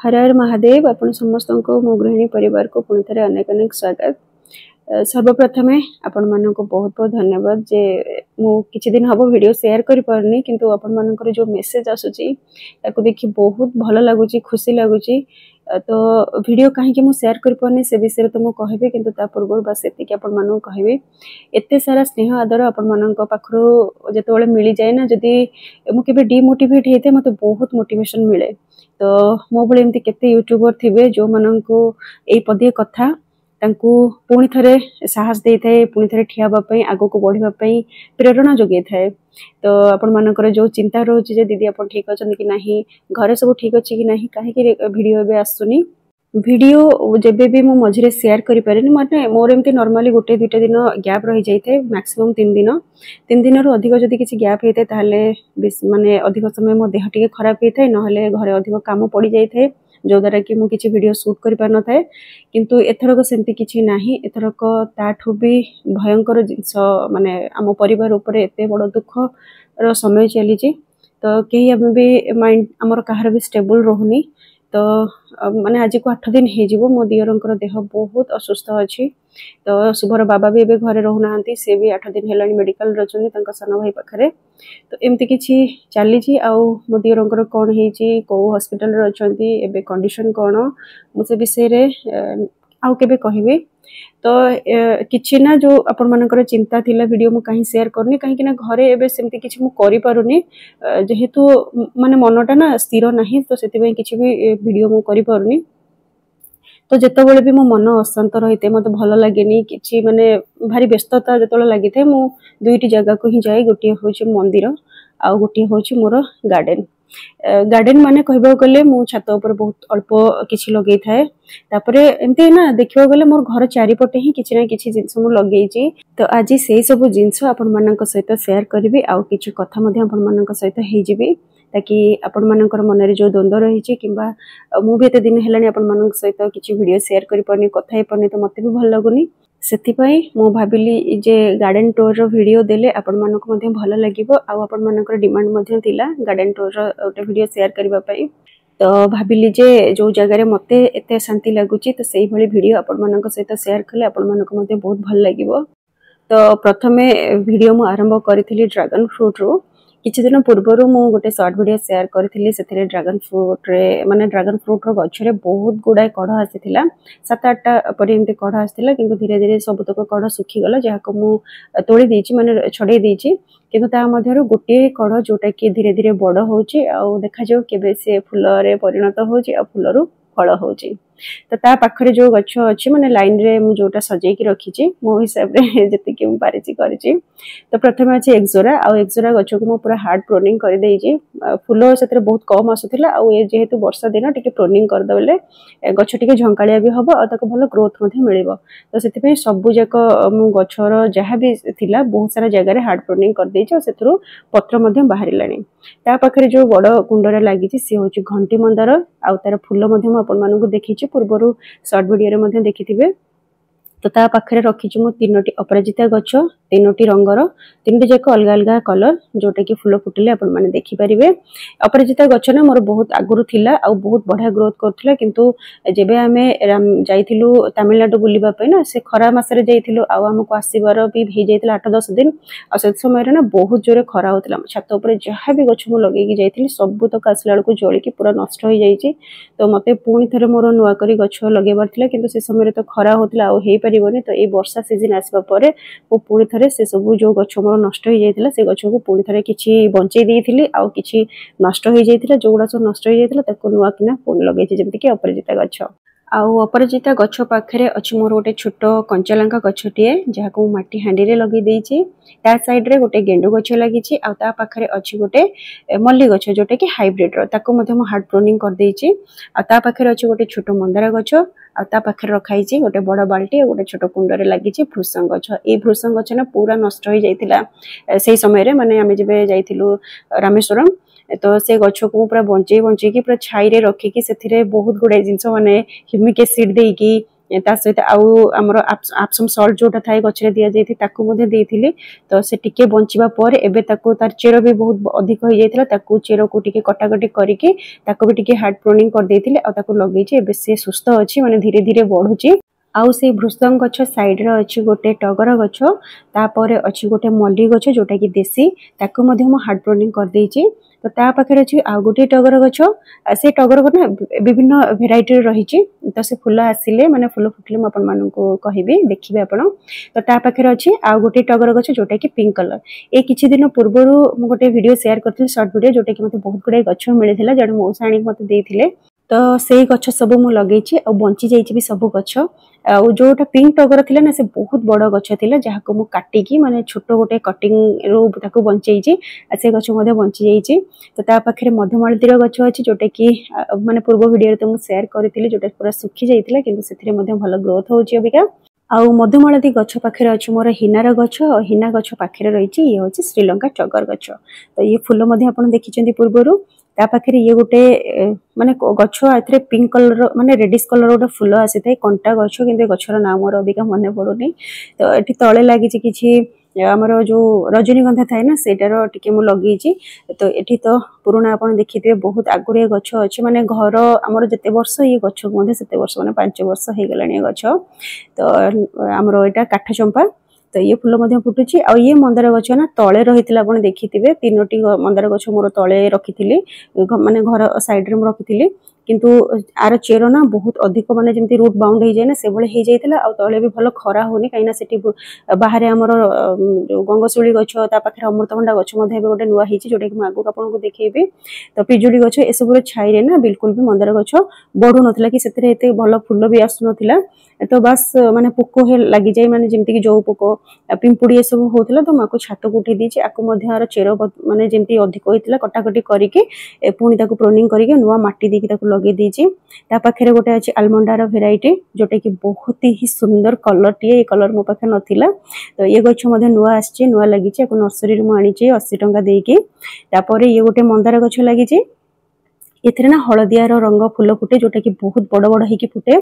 हर हर महादेव आपण समस्त को मो गृहिणी परिवार को पुणी थे अनेक अनेक स्वागत। सर्वप्रथमे आपण मानक बहुत बहुत धन्यवाद जे मु किछि दिन हबो वीडियो शेयर करि परनी किंतु आपण मानकर जो मेसेज आसुची ताको देखि बहुत भलो लागुची खुशी लागुची। तो वीडियो कहीं कि मु शेयर करि परनी से विषय तो मु कहबे किंतु ता पूर्व बस एति आपण मानक कहबे एते सारा स्नेह आदर आपण मानक पाखरो जेतोले मिली जाय ना जदी मु केबे डिमोटिवेट हेते मते बहुत मोटिवेशन मिले। तो मो भले एमती केते यूट्यूबर थिबे जो माननको एई पदिए कथा तांकू पुणी थरे साहस देई थाए पुणी थरे ठियाबा पई आगो को बढ़िबा पई प्रेरणा जोगे थाए। तो आपण मानकर जो चिंता रोची जे दीदी आपण ठीक अछन कि नाही घरे सब ठीक अछि कि नाही काहे कि वीडियो बे आसुनी वीडियो जेबे भी मु मझरे शेयर करि पारेनी माने मोर एमती नॉर्मली गोटे दुटा दिन गैप रहि जाई थाए मैक्सिमम 3 दिन रो अधिक जदी किछि गैप हेते ताले माने अधिक समय मो देह टिके खराब हेथाय नहले घरे अधिक काम पड़ी जाई थाए जो द्वारा कि मु किछि वीडियो शूट करि पार न थाए। किंतु एथरक सेंती किछि नाही एथरक ताठो भी भयंकर जिंस माने हम परिवार ऊपर एते बड़ दुख रो समय चली छी। तो केही हम भी माइंड हमर कहार भी स्टेबल रहउनी। तो माने आज को 8 दिन हे जीवो मो दियरंकर देह बहुत असुस्थ अछि। तो शुभर बाबा भी एबे घरे रहु नाहंती से भी 8 दिन हेलानी मेडिकल रचनी तंका सन भाई पाखरे। तो एमती किछि चाली छी आउ मो दियरंकर कोन हे छी को हॉस्पिटल रे अछंती एबे कंडीशन कोन मु से विषय रे आउ केबे कहिबे। तो किछि ना जो आपण मानकर चिंता थिला वीडियो मु कहीं शेयर करनी कहीं कि ना घरे एबे सेमती किछि मु करि पारुनी जेहेतु माने मनटा ना स्थिर नाही तो सेति पई किछि भी वीडियो मु करि पारुनी। तो जेतबेले भी मो मन अशांत रहिते मते भलो लागेनी किछि माने भारी व्यस्तता जेतबेले लागिथे मु दुईटी जगह को ही जाय गोटी होछि मंदिर आ गोटी होछि मोर गार्डन माने कहबो गले मु छात ऊपर बहुत अल्प किछि लगेई थाए तापरे एमते ना देखबो गले मोर घर चारि पटे ही किछि ना किछि जिंस मु लगेई छी। तो आज सेही सब जिंस आपण मानक सहित शेयर करबी आ किछि कथा मध्ये आपण मानक सहित हे जिबी ताकि आपण मानकर मन रे जो द्वंद्व रही छी किबा मु भी एते दिन हेलानी आपण मानक सहित किछि वीडियो शेयर करि परनी कथा हे परनी तो मते भी भल लागुनी। सेति पई मु भाबिली जे गार्डन टूर रो वीडियो देले आपण मानक मध्ये भल लागिवो आ आपण मानकर डिमांड मध्ये थिला गार्डन टूर रो ओटे वीडियो शेयर करबा पई। तो भाबिली जे जो जगह रे मते एते शांति लागुची तो सेही भली वीडियो आपण मानक सहित शेयर करले आपण मानक मध्ये बहुत भल लागिवो। तो प्रथमे वीडियो मु आरंभ करिथिली ड्रैगन फ्रूट रो किछि दिन पूर्वरु मु गोटे शॉर्ट वीडियो शेयर करथिली सेथिरे ड्रैगन फ्रूट रे माने ड्रैगन फ्रूट रो गछरे बहुत गुडा कढ आसीथिला 7-8टा परिंते कढ आसीथिला किंतु धीरे धीरे सब तक कढ सुखी गला जहा को मु तोड़ी देछि माने छडे देछि किंतु ता मध्यरु गोटे कढ जोटा कि धीरे धीरे बड़ होछि आ देखा जो केबे से फूल रे परिणत होछि आ फूलरु फल होछि। तो ता पाखरे जो गछ अछि माने लाइन रे मु जोटा सजै कि रखी छी मो हिसाब रे जति कि मु पारिछि करिछि। तो प्रथमे अछि एक्सोरा आ एक्सोरा गछ को मु पूरा हार्ड प्रोनिंग कर देइ छी फूल सेतरे बहुत कम आसुथिला आ ए जेहेतु वर्षा दिन टिके प्रोनिंग कर दबले गछ टिके झंकालिया भी हबो आ ताको भलो ग्रोथ मध्ये मिलिबो। तो सेति पे सब जक मु गछर जहा भी थिला बहुत सारा जगह रे हार्ड प्रोनिंग कर देइ छी सेतरु पत्र मध्ये बाहरी लानी। ता पाखरे जो बड़ कुंडरे लागि छी से होची घंटी मंदार आ तार फूल मध्ये मु आपण मानकु देखि छी पूर्वरु शॉर्ट वीडियो रे मध्ये देखिथिबे। तो ता पाखरे रखी छी मु 3टी अपराजिता गछ 3टी रंगर 3टी जक अलग अलग कलर जोटा कि फूल फुटिले आपण माने देखि परिबे। अपराजिता गछ ना मोर बहुत आगुरु थिला आ बहुत बढ़िया ग्रोथ करथिला किंतु जेबे हमें जाइथिलु तमिलनाडु बुलिबा पे ना से खरा मासरे जाइथिलु आ हमको आसीबार भी भे जाइथिला 8-10 दिन आ से समय रे ना बहुत जोरे खरा होथिला छात ऊपर जहा भी गछ मु लगेई कि जाइथिली सब तक आसला को जोळी कि पूरा नष्ट होई जाईची। तो मते पुणी थरे मोर नुवा करी गछ लगेबार थिला किंतु से समय रे तो खरा होथिला आ हे परिबोनी। तो ए वर्षा सीजन आसीबा परे ओ पुणी थरे से सब जो गछ मोर नष्ट होई जाइथिला से गछ को पुणी थरे किछि बंचै देइथिली आ किछि नष्ट होई जाइथिला जोगुडा सब नष्ट होई जाइथिला ताको नुवा किना पुणी लगेछि जेमति कि अपराजिता गछ। आउ अपराजिता गछ पाखरे अछि मोर गोटे छोट कंचलंका गछटिए जहा को माटी हांडी रे लगे देइछि ता साइड रे गोटे गेंडू गछ लागिछि आ ता पाखरे अछि गोटे मल्ली गछ जोटे कि हाइब्रिड रो ताको मध्ये मु हार्ड प्रोनिंग कर देइछि आ ता पाखरे अछि गोटे छोट मंदार गछ आ ता पाखरे रखाइछि गोटे बड़ बाल्टी गोटे छोट कुंड रे लागिछि भृसंग गछ। ए भृसंग गछ ना पूरा नष्ट होई जाइथिला सेही समय रे माने हमें जेबे जाइथिलु रामेश्वरम तो से गछ को पूरा बंचै कि पूरा छाई रे रखी कि सेथिरे बहुत गुडे जिंस माने ह्यूमिक एसिड देई कि ता सहित आउ आमर एप्सम सल्ट जोटा थाए गछरे दिया जाइथि ताकू मध्ये देइथिले तो से टिके बंचिबा पर एबे ताकू तार चेर भी बहुत अधिक हो जाइथिला ताकू चेर को टिके कटाकटी करिके ताकू भी टिके हार्ड प्रोनिंग कर देइथिले आ ताकू लगेछि एबे से सुस्त अछि माने धीरे धीरे बढ़ुछि आउ से भृसंग गछ साइड रे अछि गोटे टगर गछ तापर अछि गोटे मल्ली गछ जोटा कि देसी ताकू मध्ये हम हार्ड प्रोनिंग कर देइछि तो ता पाखे अछि आ गोटे टगर गछ से टगर को ना विभिन्न वेराइटी रहिछि तो से फूल आसिले माने फूल फुटले म अपन मानन को कहिबे देखिबे आपण तो ता पाखे अछि आ गोटे टगर गछ जोटा कि पिंक कलर ए किछि दिन पूर्वरु म गोटे वीडियो शेयर करथिल शॉर्ट वीडियो जोटा कि मते बहुत गुडे गछ मिलिथिला जण मौसाणी मते देथिले तो सेही गछ सब मु लगेछि आ बंची जाइछि भी सब गछ आ जोटा पिंक टगर थिला ना से बहुत बड़ गछ थिला जहा को मु काटी की माने छोटो गोटे कटिंग रो ताको बंचैछि आ से गछ मध्ये बंची जाइछि तो ता पाखरे मध्यमालतीर गछ अछि जोटा कि माने पूर्व वीडियो रे तो मु शेयर करथिली जोटा पूरा सुखी जाइथिला किंतु सेथिरे मध्ये भलो ग्रोथ होछि अबिका आउ मध्यमालती गछ पाखरे अछि मोर हिनार गछ हिना गछ पाखरे रहिछि ये होछि श्रीलंका टगर गछ तो ये फूल मध्ये आपण देखिचंदी पूर्वरु ता पाखरे ये गोटे माने गछ आथरे पिंक कलर माने रेडिश कलर गोटे फूल आसी थाए कंटा गछ किंतु गछर नाम मोर अबिका मने पडुनी तो एठी तळे लागि छि किछि हमर जो रजनीगंधा थाए ना सेटार टिके मु लगेछि तो एठी तो पुराना आपण देखिथिबे बहुत आगुरे गछ अछि माने घर हमर जते वर्ष ये गछ मध्ये सेते वर्ष माने 5 वर्ष हे गलानी गछ तो हमर एटा काठ चंपा तो ये फूल मध्ये फुटुची आ ये मंदार गछ ना तळे रहितला आपण देखिथिबे तीनोटी मंदार गछ मोर तळे रखिथिली माने घर साइड रे रखिथिली किंतु आर चेरो ना बहुत अधिक माने जेमती रूट बाउंड हे जाय ना से बळे हे जायतिला आ तळे भी भलो खरा होनी काइना सेठी बाहर हमर गंगसुळी गछ ता पाखरे अमृतभंडा गछ मध्ये बे गोटे नुवा हिची जोटे कि म आगु आपन को देखैबे तो पिजुली गछ ए सब रे छाई रे ना बिल्कुल भी मंदार गछ बढु नथला कि सेतरे एते भलो फूल भी आसु नथिला तो बस माने पोको हे लागि जाय माने जेमती कि जो पोको पिंपुडी ए सब होतला तो माको छात को उठी दीची आको मध्ये आर चेरो माने जेमती अधिक होइतला कटाकटी करिके पुणी ताको प्रोनिंग करिके नुवा माटी देकी ताको लगे दीची ता पाखरे गोटे अछि आलमंडार वेराइटी जोटे कि बहुत ही सुंदर कलर टी ए कलर मो पाखे नथिला तो ये गछ मध्ये नुवा आछि नुवा लागिची आको नर्सरी रे मु आनिची 80 टंका देकी तापर ये गोटे मंदार गछ लागिची एथरे ना हळदियार रंग फूल फुटे जोटा कि बहुत बड़ बड़ हेकी फुटे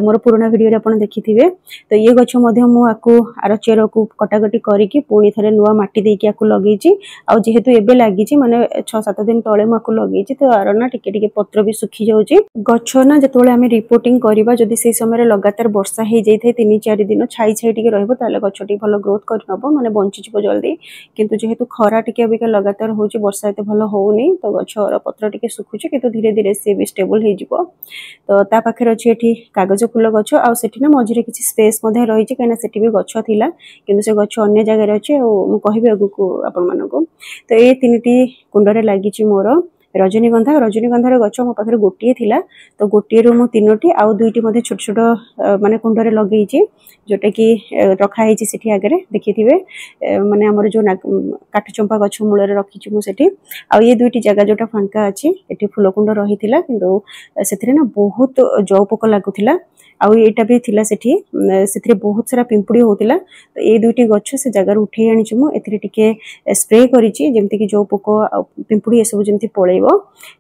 मोर पुराना वीडियो रे आपण देखिथिबे तो ये गछ मध्ये मु आकु आर चेरो को कटाकटी करिकि पुणी थरे नुवा माटी देकी आकु लगेछि आ जेहेतु एबे लागिछि माने 6-7 दिन तळे मु आकु लगेछि तो आर ना टिके टिके पत्र भी सुखी जाउछि गछ ना जतोळे आमे रिपोर्टिंग करबा जदी से समय लगातार वर्षा हे जाइथे 3-4 दिन छाई छाई टिके रहबो ताले गछ टी भलो ग्रोथ कर नबो माने बंची जिवो जल्दी किंतु जेहेतु खरा टिके अबिका लगातार होउछि वर्षा एते भलो होउनी तो गछर पत्र टिके सुखुछि तो धीरे धीरे से भी स्टेबल हे जिवो तो ता पाखे अछि एठी कागज फूल गछ आ सेठी ना मझिरे किछि स्पेस मध्ये रहिछि काना सेठी भी गछ थिला किंतु से गछ अन्य जगह रे अछि मु कहिबे अगु को आपन मानको तो ए तीनटी कुंडरे लागिछि मोर रजनीगंधार गछ मो पाखरे गोटिए थिला तो गोटिए रो मु तीनोटी आ दुईटी मध्ये छोट छोट माने कुंडरे लगेछि जोटा कि रखा हेछि सेठी आगे देखिथिबे माने हमर जो काठ चंपा गछ मूल रे रखिछु मु सेठी आ ये दुईटी जगह जोटा फांका अछि एठी फूलकुंड रहिथिला किंतु सेथरे ना बहुत जौ पोक लागुथिला आ एटा भी थिला सेठी सेथरे बहुत सारा पिंपुडी होतिला तो ए दुईटी गछ से जगह उठै आनिछु मु एथरे टिके स्प्रे करिछि जेमति कि जौ पोक आ पिंपुडी ए सब जेमति पळेबो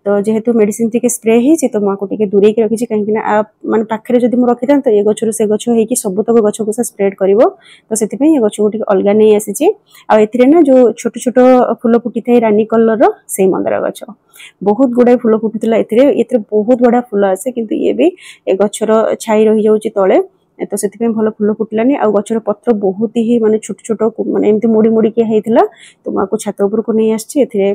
तो जेहेतु मेडिसिन टिके स्प्रे हिछि तो माको टिके दूरे के रखिछि काहे कि ना माने पाखरे जदी मु रखितान तो ए गछरु से गछ हेकी सब तक गछ को स्प्रेड करिवो तो सेति पई ए गछ को टिके अलगा नै आसीछि आ एथरे ना जो छोट छोट फूल फुटी थाई रानी कलर रो से मंदार गछ बहुत गुडा फूल फुटितला एथरे बहुत बडा फूल आसे किंतु ये भी ए गछर छाई रहि जाउछि तळे तो सेति पई भलो फूल फुटलानी आ गछर पत्र बहुत ही माने छोट छोट माने एमति मोडी मोडी के हेइतला तो माको छात ऊपर को नै आछि एथरे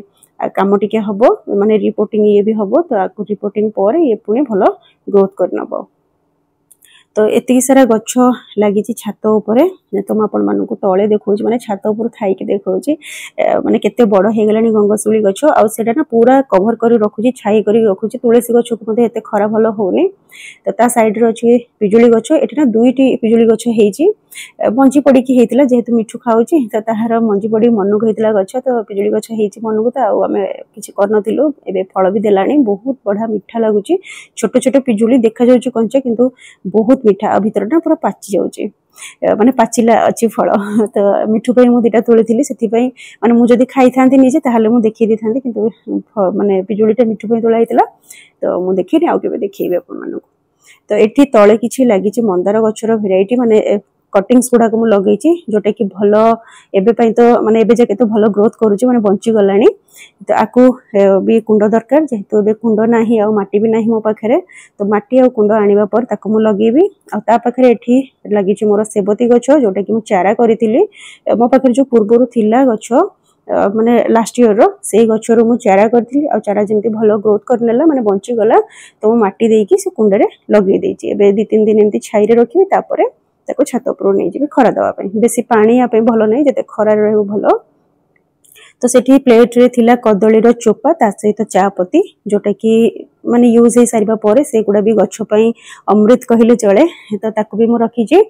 काम टिके हबो माने रिपोर्टिंग ये भी हबो तो आकु रिपोर्टिंग पर ये पुणे भलो ग्रोथ कर नबो तो एति सारा गछ लागि छात ऊपर तो आपण मानू तले देखौछि माने छात ऊपर थाई के देखौछि माने केते बड़ हे गलानी गंगसुळी गछ आ सेटा ना पूरा कवर करी रखुछि छाई करी रखुछि तुलसी गछ को मध्ये एते खरा भलो होनी तो ता साइड रे अछि पिजुली गछ एठी ना दुईटी पिजुली गछ हेछि मंजी पड़ी की हेतिला जेहेतु मिठू खाउछि तो ताहार मंजी पड़ी मनु हेतिला गछ तो पिजुली गछ हेछि मनु तो आ हमें किछि करनथिलु एबे फल भी देलानी बहुत बढा मिठा लागुछि छोट छोट पिजुली देखा जाउछि कंचा किंतु बहुत मिठा आ भीतर ना पूरा पाची जाउछि माने पाचिला अछि फल तो मिठू पई मु दिटा तोलिथिली सेति पई माने मु जदी खाइ थांती निजे ताहाले मु देखि दी थांती किंतु माने पिजुलीटा मिठू पई तोला हेतिला तो मु देखिनी आ केबे देखिबे अपन मानको तो एठी तळे किछि लागिछि मंदार गछर भेराइटी माने कटिंग्स गुडा को लगे जोटा कि भल एबे तो माने एबे जाके तो भल ग्रोथ करूची माने बंची गलानी तो आकु भी कुंड दरकार जेहेतु एबे कुंड नाही आ माटी भी नाही मो पाखरे तो माटी आ कुंड आनिबा पर ताको मु लगेबी आ ता पाखरे एठी लागिछि मोर सेबती गछ जोटा कि मु चारा करितिली मो पाखरे जो पूर्वरु थिला गछ माने लास्ट ईयर रो से गछरो मु चारा करथिली आ चारा जेंति भलो ग्रोथ करनेला माने बंची गला तो मु माटी देकी से कुंड रे लगे देछि एबे 2-3 दिन एंती छाई रे रखिबी तापरे ताको छात ऊपर नै जेबी खरा दवा पई बेसी पानी आ पई भलो नै जते खरा रहबो भलो तो सेठी प्लेट रे थिला कदली रो चोपा ता सहित चापती जोटा कि माने यूज हे सारिबा परे से गुडा भी गछ पई अमृत कहिले चले तो ताको भी मु रखी जे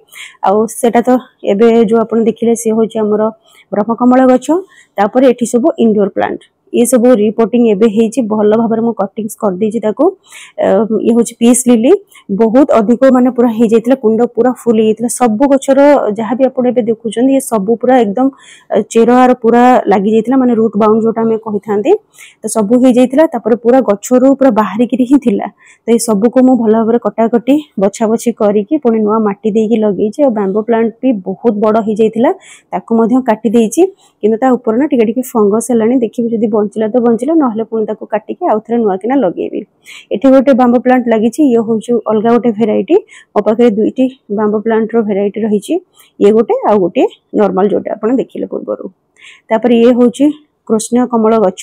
आ सेटा तो एबे जो आपण देखिले से होची हमर ब्रह्मकमल गछ तापर एठी सब इंडोर प्लांट ये सब रिपोर्टिंग एबे हेची भलो भाबर मु कटिंग्स कर देची ताको ये होची पीस लिली बहुत अधिक माने पूरा हे जेतला कुंड पूरा फुल हेतला सब गछर जहा भी आपण एबे देखुछन ये सब पूरा एकदम चेरार पूरा लागि जेतला माने रूट बाउंड जोटा में कहि थांती तो सब हे जेतला तापर पूरा गछरो पूरा बाहरी किरी ही थिला तो ये सब को मु भलो भाबर कटा कटी बछा बछी करी कि पुनी नुवा माटी देकी लगेई छै और बैम्बू प्लांट भी बहुत बड़ ही जेतला ताको मध्य काटी देइछि किंतु ता ऊपर ना टिके टिके फंगस हलानी देखिबि जदी बंचिला तो बंचिला नहले पुनी ताको काटी के आउथरे नुवा किना लगेबी एठी गोटे बैम्बू प्लांट लागि छि ये होछु अलगा गोटे भेराइटी मो पाखे दुईटी बैम्बू प्लांट रो भेराइटी रही छि ये गोटे आ गोटे नॉर्मल जोटे आपण देखिले पूर्वरु तापर ये होछि कृष्ण कमल गछ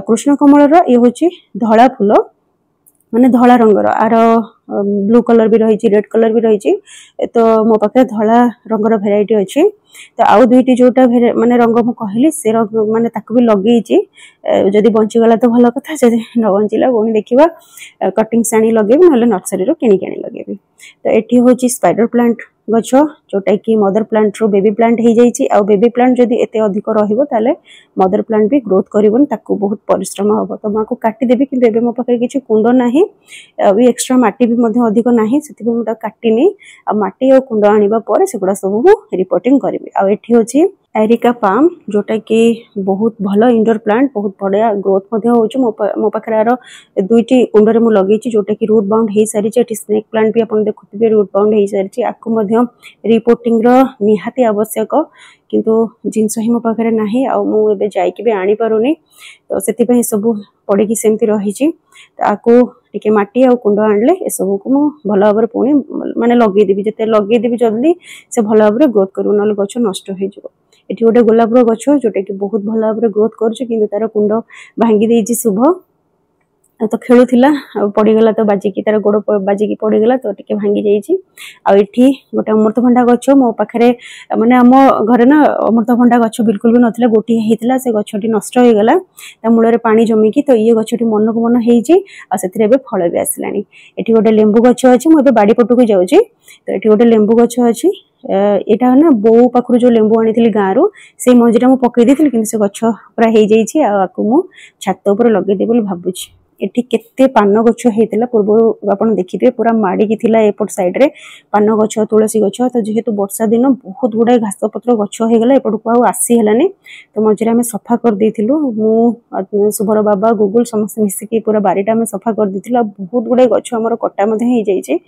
कृष्ण कमल रो ये होछि धळा फूल माने धळा रंगर आर ब्लू कलर भी रही रेड कलर भी रही तो मो पाखे धळा रंगर भेराइटी अछि तो आउ दुईटी जोटा माने रंग मु कहली से रंग माने ताको भी लगेई छि जदी बंची गला तो भलो कथा जदी न बंचिला कोनी देखिबा कटिंग सानी लगेबी नले नर्सरी रो किनी किनी लगेबी तो एठी होछि स्पाइडर प्लांट गछ जोटा कि मदर प्लांट रो बेबी प्लांट हे जाई छि आ बेबी प्लांट जदी एते अधिक रहिबो ताले मदर प्लांट भी ग्रोथ करिवन ताको बहुत परिश्रम होबो तो माको काटी देबी कि एबे मो पाखे किछि कुंड नाही अभी एक्स्ट्रा माटी भी मध्ये अधिक नाही सेति भी मता काटिनी आ माटी और कुंड आनिबा पर सेगुडा सब रिपोर्टिंग करिवि आ एठी होछि एरिका पाम जोटा कि बहुत भलो इंडोर प्लांट बहुत बढ़िया ग्रोथ मध्ये होछ मो पाखरार दुईटी कुंड रे मु लगेछि जोटा कि रूट बाउंड हे सारी छै स्नेक प्लांट भी अपन देखुथिबे रूट बाउंड हे सारी छै आकु मध्ये रिपोर्टिंग रो निहाती आवश्यक किंतु जिंस ही मो पाखरे नाही आ मु एबे जाई कि बे आनी पारुनी तो सेति पे सब पड़ी कि सेमति रही छि आकु टिके माटी आ कुंड आनले ए सब को मु भलो भाबरे पुनी माने लगेई देबी जते लगेई देबी जल्दी से भलो भाबरे ग्रोथ करू नले गछ नष्ट हे जबो एठी गोटे गोलाप रो गछ जोटा कि बहुत भलो भाबरे ग्रोथ करछ किंतु तार कुंड भांगी देइछि शुभ तो खेलुथिला पड़ी गला तो बाजी की तार गोड़ बाजी की पड़ी गला तो टिके भांगी जाइछि आ एठी गोटे अमृतभंडा गछ मो पाखरे माने हम घरे ना अमृतभंडा गछ बिल्कुल भी नथिला गोटी हेतिला से गछटी नष्ट हो गेला ता मूल रे पानी जमी की तो ये गछटी मन को मन हेइछि आ सेथिरे बे फळ भी आसलानी एठी गोटे लेंबू गछ अछि मो बे बाडी पटु को जाउछि तो एठी गोटे लेंबू गछ अछि एटा ना बो पाखरु जो लेंबू आनिथिली गारू से मजिरा मु पकई देथिली किंतु से गछ पूरा हे जाइछि आ आकु मु छात ऊपर लगे देबो बोली भाबुछि एठी केते पान गछ हेतिला पूर्व आपण देखिथे पूरा माडी की थिला एपट साइड रे पान गछ तुलसी गछ तो जेहेतु वर्षा दिन बहुत गुडा घास पत्र गछ हे गेला एपट को आ आसी हेलानी तो मझिरा में सफा कर देथिलु मु सुभर बाबा गुगल समस्त मिसी की पूरा बारीटा में सफा कर देथिला बहुत गुडा गछ हमर कटा मध्ये हे जाई छै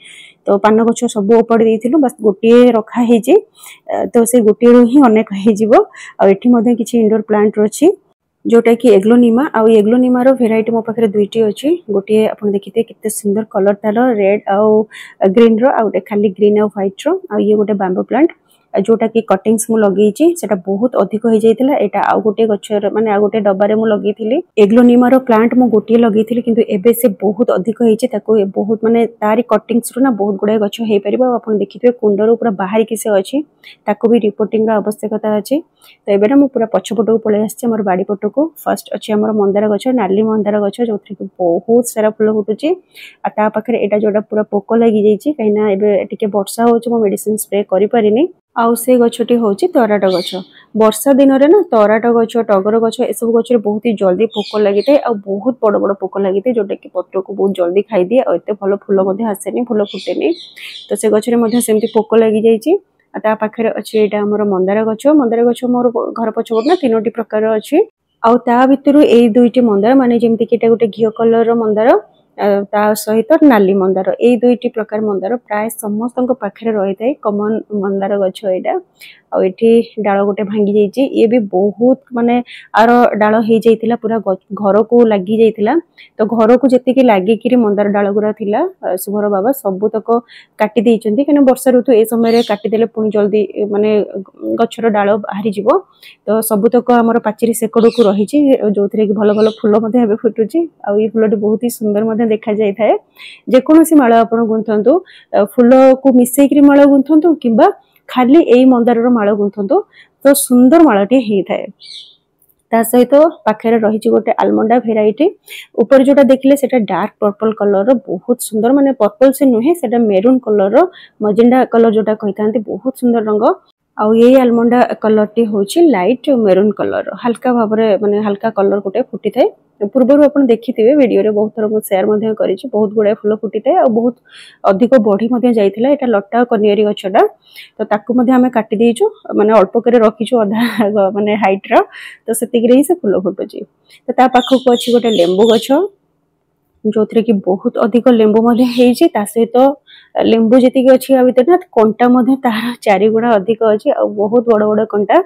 तो पान गछ सब ओपड़ देथिलु बस गोटे रखा हे जे तो से गोटे रो ही अनेक हे जीवो आ एठी मध्ये किछि इंडोर प्लांट अछि जोटा कि एग्लोनिमा आ एग्लोनिमा रो वेराइटी मो पाखरे दुईटी अछि गोटे आपण देखिते किते सुंदर कलर तालो रेड आ ग्रीन रो आ गोटे खाली ग्रीन आ व्हाइट रो आ ये गोटे बैम्बू प्लांट जोटा कि कटिंग्स मु लगेछि सेटा बहुत अधिक हो जाइतिला एटा आ गोटे गछर माने आ गोटे डब्बा रे मु लगेथिली एग्लोनिमा रो प्लांट मु गोटे लगेथिली किंतु एबे से बहुत अधिक होइछि ताको बहुत माने तारी कटिंग्स रो ना बहुत गुडा गछ हे परिबो आपण देखिथे कुंडरो पूरा बाहर कि से अछि ताको भी रिपोर्टिंग रो आवश्यकता अछि तो एबे ना मु पूरा पछपटो पळे आछि हमर बाडी पटको फर्स्ट अछि हमर मंदार गछ नाली मंदार गछ जोथि कि बहुत सारा फूल फुटुछि आ ता पाखरे एटा जोडा पूरा पोको लागि जाइछि कहिना एबे टिके वर्षा होछि मो मेडिसिन स्प्रे करि परिनी आउ से गछटी होछि तराट गछ वर्षा दिन रे ना तराट गछ टगर गछ ए सब गछ रे बहुत ही जल्दी पोक लागिते आ बहुत बड़ बड़ पोक लागिते जोटा कि पत्र को बहुत जल्दी खाइ दिए आ एते भलो फूल मध्ये आसेनी फूल फुटेनी तो से गछ रे मध्ये सेमति पोक लागि जाइछि आ ता पाखरे अछि एटा हमर मंदार गछ मोर घर पछपट ना तीनोटी प्रकार अछि आउ ता भितरु ए दुईटी मंदार माने जेमति कि एटा गोटे घियो कलर रो मंदार ता सहित नाली मंदार ए दुईटी प्रकार मंदार प्राय समस्त पाखे रही है कमन मंदार गछ एटा आठी डाल गोटे भांगी जाइए ये भी बहुत माने आर डाल हो जाइतिला पूरा घर को लगी जाइतिला तो घर को जेतिकी लागिकी मंदार डाल गुरा थिला शुभर बाबा सबुतक काटी देइचंती कने वर्षा ऋतु ए समय रे काटी देले पुनी जल्दी माने गछर डाल बाहरी जिवो तो सबुतक हमर पाचिरी सेकड़ को रही जो थे कि भल भल फूल मध्य फुटुची आ ये फूलटी बहुत ही सुंदर मध्य देखा जाय थाए जे कोनोसी माळ आपण गुंथंतु फूल को मिसेकरी माळ गुंथंतु किबा खाली एई मंदारर माळ गुंथंतु तो सुंदर माळटी हेई थाए ता सहित पाखे रही गोटे आलमंडा भेराइटी ऊपर जोटा देखिले सेटा डार्क पर्पल कलर बहुत सुंदर माने पर्पल से नुहे सेटा मेरून कलर मजेंडा कलर जोटा कहितांती बहुत सुंदर रंग आउ ये आलमंडा कलर टी होची लाइट मेरून कलर हल्का भाबरे माने हल्का कलर गोटे फुटी थाए पूर्व आपण देखिथिबे वीडियो रे बहुत थर मो शेयर मध्ये करिछि बहुत गुडा फूल फुटी थाए आ बहुत अधिक बढ़ी मध्ये जाइथिला एटा लट्टा कनियरी गछडा तो ताकू मध्ये हमें काटी देइछु माने अल्प करे रखिछु अधा माने हाइट रो तो सेतिक रे से फूल फुटुची तो ता पाखो को अछि गोटे लेंबू गछ जो थे कि बहुत अधिक लेंबू मध्ये हेइछि ता सहित लेंबू जी अच्छी आ भर ना कंटा तार 4 गुणा अधिक अच्छी आ बहुत बड़ बड़ कंटा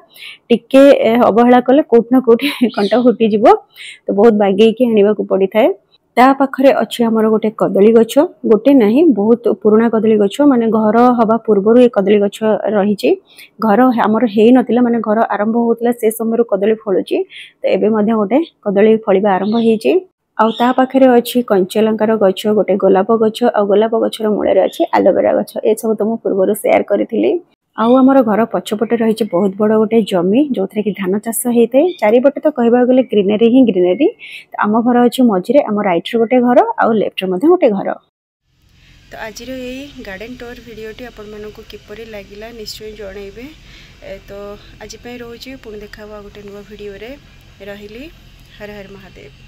टिके अवहेला कले कोठना कोठी कंटा फुटी तो बहुत बागे आने को पड़ी थाए ता पाखरे अच्छी हमर गोटे कदली गछ गोटे नहीं बहुत पुराना कदली गछ माने घर हवा पूर्व ये कदली गछ रही घर हमर हे नथिला माने घर आरंभ होतला से समय कदली फलुची तो एबे मध्य गोटे कदली फलिबा आरंभ हेची आउ ता पाखरे अच्छी कंचलंकार गछ गोटे गोलाप गछ आ गोलाप गछर मूଳରେ अच्छी एलोवेरा गछ ए सब तो मु पूर्व शेयर करी आउ हमर घर पछपटे रही बहुत बड़ गोटे जमी जो थे कि धान चाष होते चारिपटे तो कहबा गले ग्रीनरी ही ग्रीनरी आम घर अच्छी मझे आम राइट गोटे घर आउ लेफ्ट गोटे घर तो आज यही गार्डन टूर वीडियोटी आपण मानक किपरि लागिला निश्चय जनइबे तो आज रोचे पुणी देखा गोटे नुआ वीडियो रे रहिली हर हर महादेव।